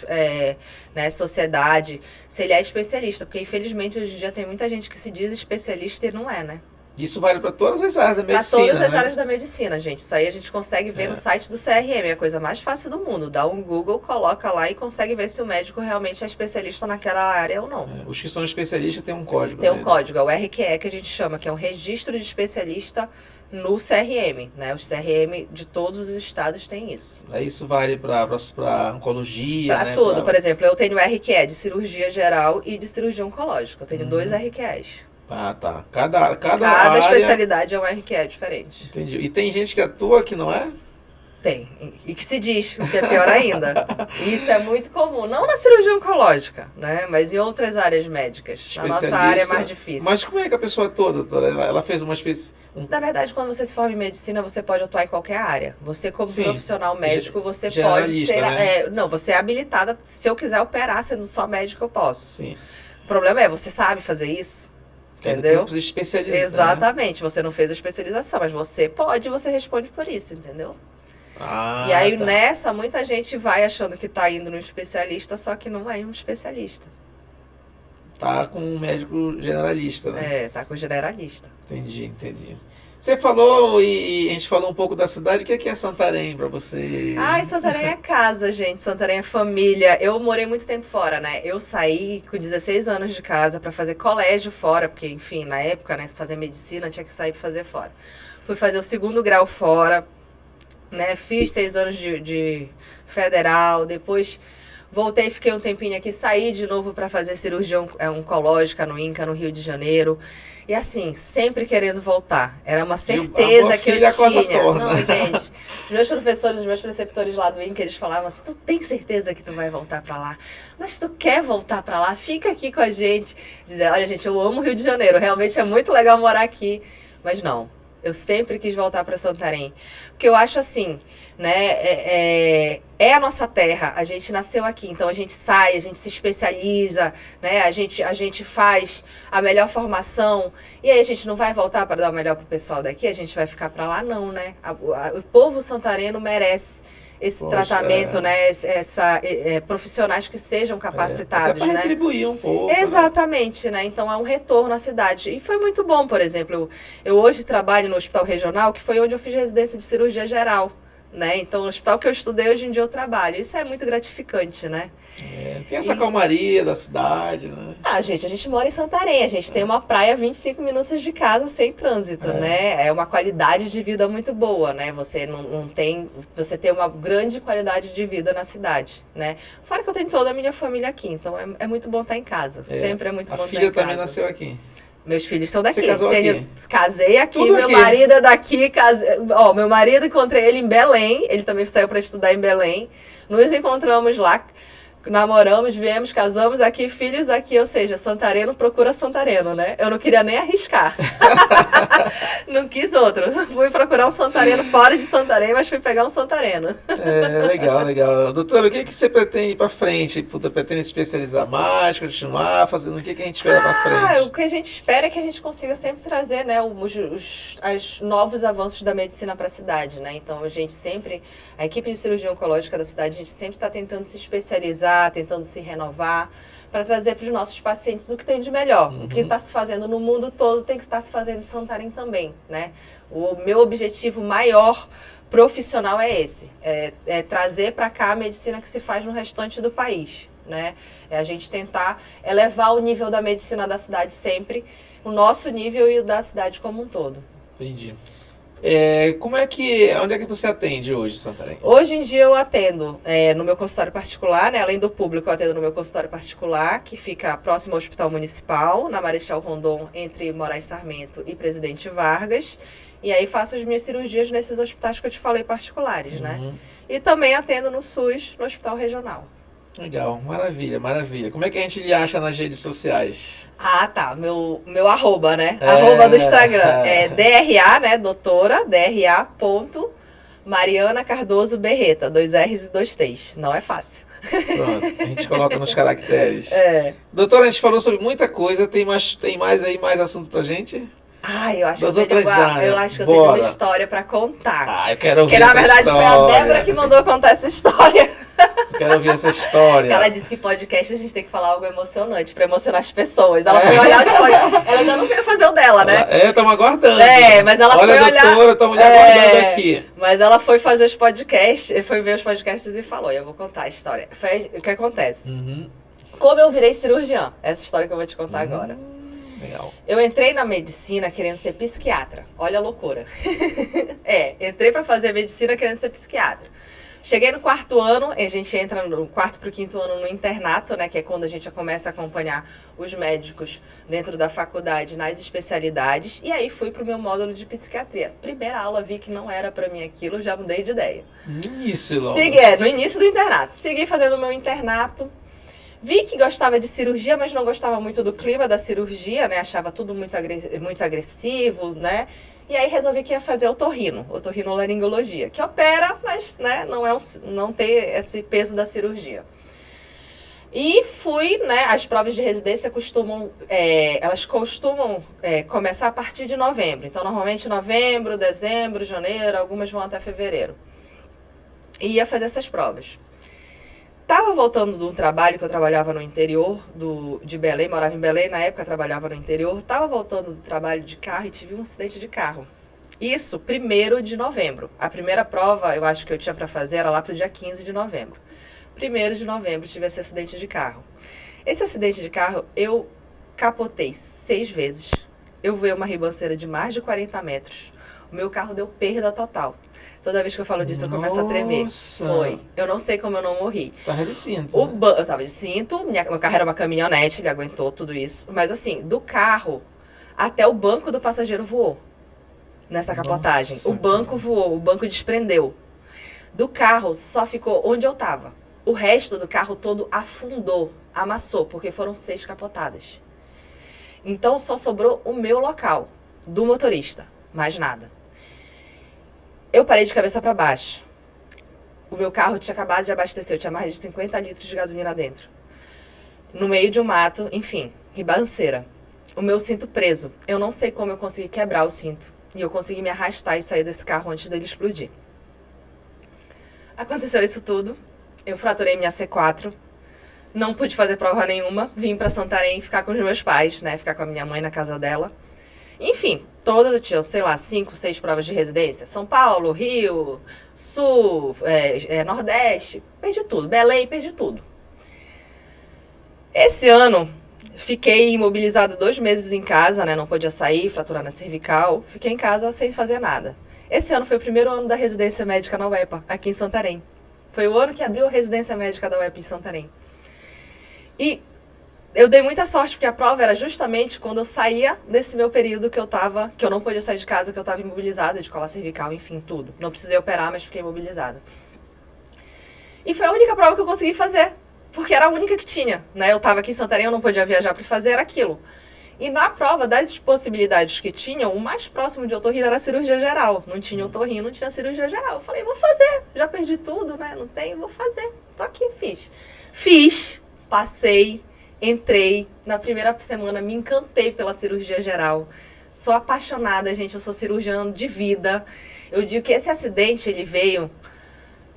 sociedade, se ele é especialista. Porque, infelizmente, hoje em dia tem muita gente que se diz especialista e não é, né? Isso vale para todas as áreas da medicina, Para todas as né? áreas da medicina, gente. Isso aí a gente consegue ver no site do CRM. É a coisa mais fácil do mundo. Dá um Google, coloca lá e consegue ver se o médico realmente é especialista naquela área ou não. Os que são especialistas têm um código. Tem um código, é o RQE que a gente chama, que é um registro de especialista no CRM, né? Os CRM de todos os estados têm isso. Isso vale para oncologia, Para né? tudo. Por exemplo, eu tenho RQE de cirurgia geral e de cirurgia oncológica. Eu tenho 2 RQEs. Ah, tá. Cada Cada área... especialidade é um RQE diferente. Entendi. E tem gente que atua que não é? Tem. E que se diz, o que é pior ainda. Isso é muito comum. Não na cirurgia oncológica, né? Mas em outras áreas médicas. Na nossa área é mais difícil. Mas como é que a pessoa toda, doutora, ela fez uma espécie... Na verdade, quando você se forma em medicina, você pode atuar em qualquer área. Você, como profissional médico, você pode ser... Né? Não, você é habilitada. Se eu quiser operar sendo só médico, eu posso. Sim. O problema é, você sabe fazer isso? Entendeu? Não precisa especializar. Exatamente. Né? Você não fez a especialização, mas você pode e você responde por isso, entendeu? Ah, e aí tá. nessa, muita gente vai achando que tá indo no especialista, só que não é um especialista. Tá com um médico generalista, né? Tá com generalista. Entendi. Você falou, e a gente falou um pouco da cidade, o que é Santarém pra você? Ai, Santarém é casa, gente. Santarém é família. Eu morei muito tempo fora, né? Eu saí com 16 anos de casa pra fazer colégio fora, porque, enfim, na época, né, fazer medicina tinha que sair pra fazer fora. Fui fazer o 2º grau fora, né? Fiz 3 anos de federal, depois voltei, fiquei um tempinho aqui, saí de novo para fazer cirurgia oncológica no INCA, no Rio de Janeiro. E assim, sempre querendo voltar. Era uma certeza que eu tinha. Não, gente, os meus professores, os meus preceptores lá do INCA, eles falavam assim, tu tem certeza que tu vai voltar para lá? Mas tu quer voltar para lá? Fica aqui com a gente. Dizer, olha gente, eu amo o Rio de Janeiro, realmente é muito legal morar aqui. Mas não. Eu sempre quis voltar para Santarém. Porque eu acho assim, né? É a nossa terra. A gente nasceu aqui. Então a gente sai, a gente se especializa, né? A gente faz a melhor formação. E aí a gente não vai voltar para dar o melhor pro pessoal daqui? A gente vai ficar para lá? Não, né? O povo santareno merece esse tratamento, né? Profissionais que sejam capacitados, até para né? retribuir um pouco. Exatamente, né? Então é um retorno à cidade. E foi muito bom, por exemplo. Eu hoje trabalho no Hospital Regional, que foi onde eu fiz residência de cirurgia geral. Né? Então, no hospital que eu estudei, hoje em dia eu trabalho. Isso é muito gratificante, né? Tem essa calmaria da cidade, né? Gente, a gente mora em Santarém. A gente tem uma praia a 25 minutos de casa sem trânsito, né? É uma qualidade de vida muito boa, né? Você você tem uma grande qualidade de vida na cidade, né? Fora que eu tenho toda a minha família aqui, então é muito bom estar em casa. Sempre é muito bom estar em casa. A filha também nasceu aqui. Meus filhos são daqui. Você casou aqui? Casei aqui, Tudo meu aqui. marido é daqui. Meu marido, encontrei ele em Belém. Ele também saiu para estudar em Belém. Nos encontramos lá. namoramos, viemos, casamos, aqui filhos, aqui, ou seja, Santareno procura Santareno, né? Eu não queria nem arriscar. Não quis outro. Fui procurar um Santareno fora de Santarém, mas fui pegar um Santareno. Legal. Doutora, o que você pretende para frente? Pretende se especializar mais, continuar fazendo? O que a gente espera para frente? O que a gente espera é que a gente consiga sempre trazer, né, os novos avanços da medicina para a cidade, né? Então, a equipe de cirurgia oncológica da cidade, a gente sempre está tentando se especializar, tentando se renovar, para trazer para os nossos pacientes o que tem de melhor. O que está se fazendo no mundo todo tem que estar se fazendo em Santarém também, né? O meu objetivo maior profissional é esse, é trazer para cá a medicina que se faz no restante do país, né? É a gente tentar elevar o nível da medicina da cidade sempre, o nosso nível e o da cidade como um todo. Entendi. Onde é que você atende hoje, Santarém? Hoje em dia eu atendo no meu consultório particular, né? Além do público, eu atendo no meu consultório particular, que fica próximo ao Hospital Municipal, na Marechal Rondon, entre Moraes Sarmento e Presidente Vargas. E aí faço as minhas cirurgias nesses hospitais que eu te falei particulares, né? E também atendo no SUS, no Hospital Regional. Legal, maravilha. Como é que a gente lhe acha nas redes sociais? Tá, meu arroba, né? Arroba do Instagram. É DRA, né? Doutora, DRA. Mariana Cardoso Berreta, 2 R's e 2 T's. Não é fácil. Pronto, a gente coloca nos caracteres. Doutora, a gente falou sobre muita coisa, tem mais assunto pra gente? Eu acho que eu tenho uma história pra contar. Eu quero ouvir essa história. Que na verdade foi a Débora que mandou contar essa história. Eu quero ouvir essa história. Ela disse que podcast a gente tem que falar algo emocionante pra emocionar as pessoas. Ela foi olhar ela ainda não veio fazer o dela, né? Estamos aguardando. Mas ela foi olhar... Olha, doutora, estamos aguardando aqui. Mas ela foi fazer os podcasts, foi ver os podcasts e falou, eu vou contar a história. O que acontece? Como eu virei cirurgiã, essa história que eu vou te contar agora. Legal. Eu entrei na medicina querendo ser psiquiatra. Olha a loucura. Entrei pra fazer medicina querendo ser psiquiatra. Cheguei no 4º ano, a gente entra no 4º pro 5º ano no internato, né? Que é quando a gente já começa a acompanhar os médicos dentro da faculdade nas especialidades. E aí fui pro meu módulo de psiquiatria. Primeira aula vi que não era pra mim aquilo, já mudei de ideia. No início do internato. Segui fazendo o meu internato. Vi que gostava de cirurgia, mas não gostava muito do clima da cirurgia, né? Achava tudo muito agressivo, né? E aí resolvi que ia fazer otorrinolaringologia, que opera, mas né, não tem esse peso da cirurgia. E fui, né? As provas de residência costumam começar a partir de novembro. Então, normalmente novembro, dezembro, janeiro, algumas vão até fevereiro. E ia fazer essas provas. Estava voltando de um trabalho que eu trabalhava no interior de Belém, morava em Belém, na época trabalhava no interior. Estava voltando do trabalho de carro e tive um acidente de carro. Isso, 1º de novembro. A primeira prova, eu acho que eu tinha para fazer, era lá para o dia 15 de novembro. 1º de novembro tive esse acidente de carro. Esse acidente de carro, eu capotei 6 vezes. Eu voei uma ribanceira de mais de 40 metros. O meu carro deu perda total. Toda vez que eu falo disso, eu começo a tremer. Foi. Eu não sei como eu não morri. Você tava de cinto, Eu tava de cinto, meu carro era uma caminhonete, ele aguentou tudo isso. Mas assim, do carro até o banco do passageiro voou. Nessa capotagem. O banco voou, o banco desprendeu. Do carro só ficou onde eu tava. O resto do carro todo afundou, amassou, porque foram 6 capotadas. Então só sobrou o meu local, do motorista, mais nada. Eu parei de cabeça para baixo. O meu carro tinha acabado de abastecer, eu tinha mais de 50 litros de gasolina dentro. No meio de um mato, enfim, ribanceira. O meu cinto preso. Eu não sei como eu consegui quebrar o cinto. E eu consegui me arrastar e sair desse carro antes dele explodir. Aconteceu isso tudo. Eu fraturei minha C4. Não pude fazer prova nenhuma. Vim para Santarém ficar com os meus pais, né? Ficar com a minha mãe na casa dela. Enfim, todas eu tinha, 5, 6 provas de residência. São Paulo, Rio, Sul, Nordeste. Perdi tudo. Belém, perdi tudo. Esse ano, fiquei imobilizada 2 meses em casa, né? Não podia sair, fraturar na cervical. Fiquei em casa sem fazer nada. Esse ano foi o primeiro ano da residência médica na UEPA, aqui em Santarém. Foi o ano que abriu a residência médica da UEPA em Santarém. E eu dei muita sorte, porque a prova era justamente quando eu saía desse meu período que eu não podia sair de casa, que eu estava imobilizada, de colar cervical, enfim, tudo. Não precisei operar, mas fiquei imobilizada. E foi a única prova que eu consegui fazer. porque era a única que tinha, né? Eu estava aqui em Santarém, eu não podia viajar para fazer, era aquilo. E na prova das possibilidades que tinham, o mais próximo de otorrino era a cirurgia geral. Não tinha otorrino, não tinha cirurgia geral. Eu falei, vou fazer. Já perdi tudo, né? Não tenho, vou fazer. Tô aqui, fiz. Fiz, passei, entrei. Na primeira semana me encantei pela cirurgia geral. Sou apaixonada, gente. Eu sou cirurgiã de vida. Eu digo que esse acidente, ele veio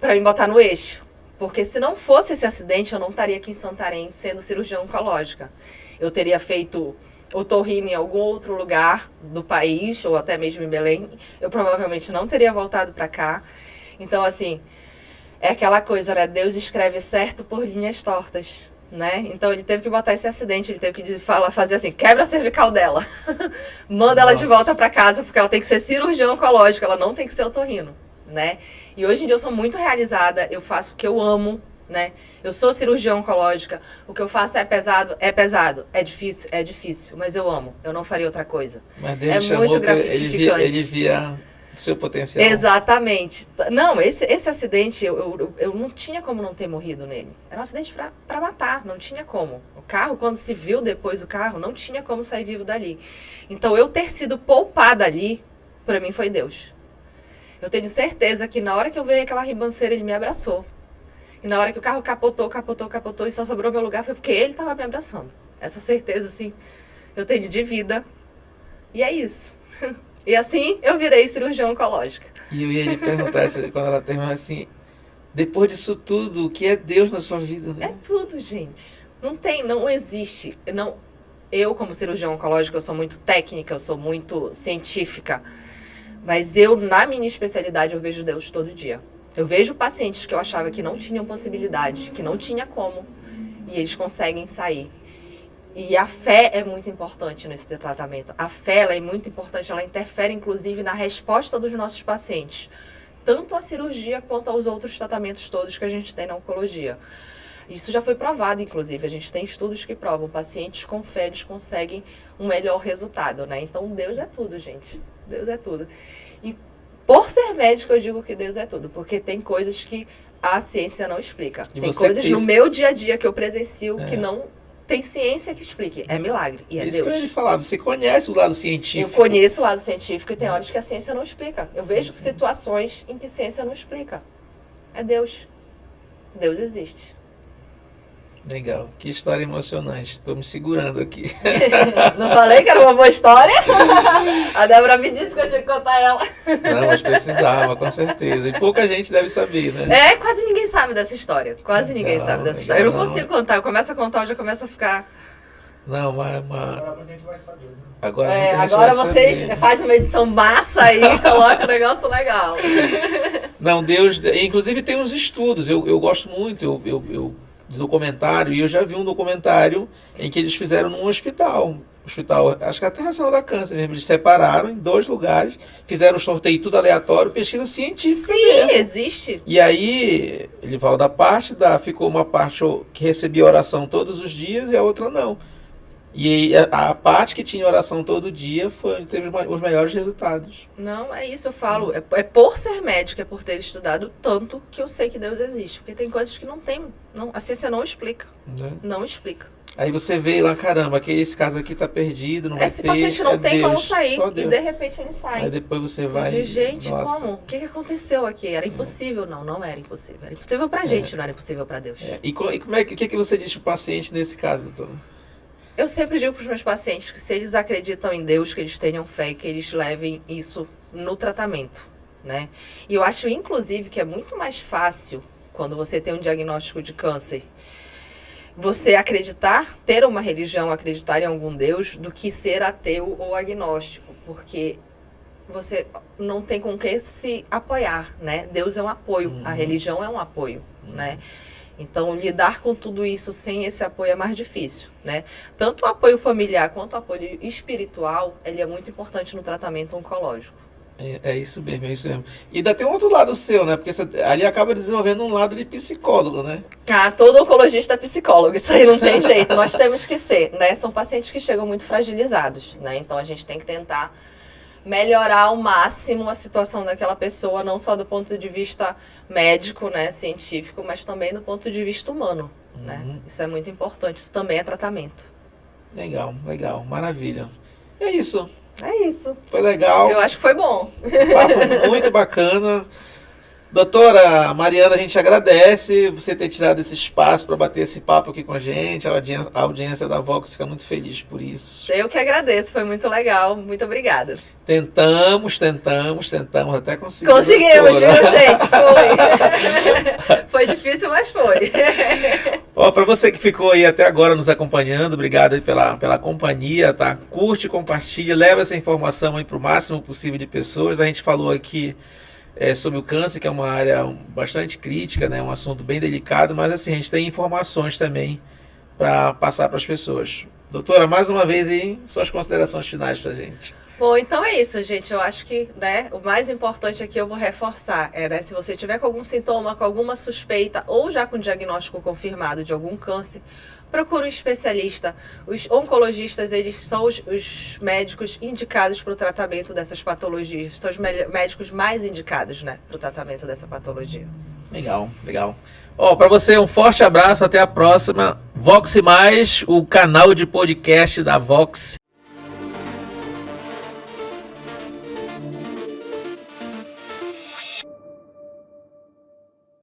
para me botar no eixo. Porque se não fosse esse acidente, eu não estaria aqui em Santarém sendo cirurgiã oncológica. Eu teria feito otorrino em algum outro lugar do país, ou até mesmo em Belém. Eu provavelmente não teria voltado para cá. Então, assim, é aquela coisa, né? Deus escreve certo por linhas tortas, né? Então, ele teve que botar esse acidente, ele teve que fazer assim, quebra a cervical dela. Manda ela de volta para casa, porque ela tem que ser cirurgiã oncológica, ela não tem que ser otorrino, né? E hoje em dia eu sou muito realizada, eu faço o que eu amo, né? Eu sou cirurgiã oncológica, o que eu faço é pesado, é difícil, mas eu amo, eu não faria outra coisa. Mas Deus é chamou muito gratificante. Ele via o seu potencial. Exatamente. Não, esse acidente, eu não tinha como não ter morrido nele. Era um acidente para matar, não tinha como. O carro, quando se viu depois o carro, não tinha como sair vivo dali. Então, eu ter sido poupada ali, para mim foi Deus. Eu tenho certeza que na hora que eu veio aquela ribanceira, ele me abraçou. E na hora que o carro capotou e só sobrou meu lugar, foi porque ele estava me abraçando. Essa certeza, assim, eu tenho de vida. E é isso. E assim eu virei cirurgiã oncológica. E eu ia lhe perguntar, quando ela terminou assim, depois disso tudo, o que é Deus na sua vida? Né? É tudo, gente. Não existe. Eu, como cirurgiã oncológica, eu sou muito técnica, eu sou muito científica. Mas eu, na minha especialidade, eu vejo Deus todo dia. Eu vejo pacientes que eu achava que não tinham possibilidade, que não tinha como, e eles conseguem sair. E a fé é muito importante nesse tratamento. A fé ela é muito importante, ela interfere, inclusive, na resposta dos nossos pacientes. Tanto a cirurgia quanto aos outros tratamentos todos que a gente tem na oncologia. Isso já foi provado, inclusive. A gente tem estudos que provam. Pacientes com fé, eles conseguem um melhor resultado, né? Então, Deus é tudo, gente. Deus é tudo. E por ser médico, eu digo que Deus é tudo, porque tem coisas que a ciência não explica. Tem coisas no meu dia a dia que eu presencio que não tem ciência que explique. É milagre, e é Isso Deus. que eu ia falar, você conhece o lado científico. Eu conheço o lado científico e tem horas que a ciência não explica. Eu vejo situações em que a ciência não explica. É Deus. Deus existe. Legal, que história emocionante. Estou me segurando aqui. Não falei que era uma boa história? A Débora me disse que eu tinha que contar ela. Não, mas precisava, com certeza. E pouca gente deve saber, né? Quase ninguém sabe dessa história. Quase ninguém sabe dessa história. Eu não consigo contar. Eu começo a contar, eu já começo a ficar... Não, mas... Agora a gente vai saber. Né? Agora vocês saber. fazem uma edição massa aí e colocam um negócio legal. Não, Deus... Inclusive tem uns estudos, eu gosto muito, de documentário, e eu já vi um documentário em que eles fizeram num hospital, acho que até Nacional da Câncer mesmo, eles separaram em 2 lugares, fizeram um sorteio tudo aleatório, pesquisa científica. Sim, mesmo. existe. E aí, Elivaldo, ficou uma parte que recebia oração todos os dias e a outra não. E a parte que tinha oração todo dia teve os melhores resultados. Não, é isso, eu falo. É por ser médica, é por ter estudado tanto que eu sei que Deus existe. Porque tem coisas que não tem. A ciência não explica. Né? Não explica. Aí você vê lá, caramba, que esse caso aqui tá perdido, não vai ter. Esse paciente não tem Deus, como sair. só E Deus. de repente ele sai. Aí depois você vai... E, gente, nossa. como? O que aconteceu aqui? Era impossível? Não era impossível. Era impossível pra gente, não era impossível pra Deus. E como é o que você diz pro paciente nesse caso, doutor? Eu sempre digo para os meus pacientes que se eles acreditam em Deus, que eles tenham fé e que eles levem isso no tratamento, né? E eu acho, inclusive, que é muito mais fácil, quando você tem um diagnóstico de câncer, você acreditar, ter uma religião, acreditar em algum Deus, do que ser ateu ou agnóstico, porque você não tem com que se apoiar, né? Deus é um apoio, a religião é um apoio, né? Então, lidar com tudo isso sem esse apoio é mais difícil, né? Tanto o apoio familiar quanto o apoio espiritual, ele é muito importante no tratamento oncológico. É isso mesmo, é isso mesmo. E ainda tem um outro lado seu, né? Porque você ali acaba desenvolvendo um lado de psicólogo, né? Todo oncologista é psicólogo, isso aí não tem jeito, nós temos que ser, né? São pacientes que chegam muito fragilizados, né? Então, a gente tem que tentar melhorar ao máximo a situação daquela pessoa, não só do ponto de vista médico, né, científico, mas também do ponto de vista humano, né? Isso é muito importante, isso também é tratamento. Legal, legal, maravilha. É isso. É isso. Foi legal. Eu acho que foi bom. Papo muito bacana. Doutora Mariana, a gente agradece você ter tirado esse espaço para bater esse papo aqui com a gente. A audiência da Vox fica muito feliz por isso. Eu que agradeço, foi muito legal. Muito obrigada. Tentamos, até conseguimos. Conseguimos, viu, gente? Foi. Foi difícil, mas foi. Ó, para você que ficou aí até agora nos acompanhando, obrigado aí pela companhia, tá? Curte, compartilha, leva essa informação aí para o máximo possível de pessoas. A gente falou aqui sobre o câncer, que é uma área bastante crítica, né? Um assunto bem delicado, mas assim, a gente tem informações também para passar para as pessoas. Doutora, mais uma vez aí, suas considerações finais para a gente. Bom, então é isso, gente. Eu acho que, né, o mais importante aqui eu vou reforçar né, se você tiver com algum sintoma, com alguma suspeita ou já com diagnóstico confirmado de algum câncer, procure um especialista. Os oncologistas, eles são os médicos indicados para o tratamento dessas patologias. São os médicos mais indicados, né, para o tratamento dessa patologia. Legal, legal. Ó, para você um forte abraço, até a próxima. Vox Mais, o canal de podcast da Vox.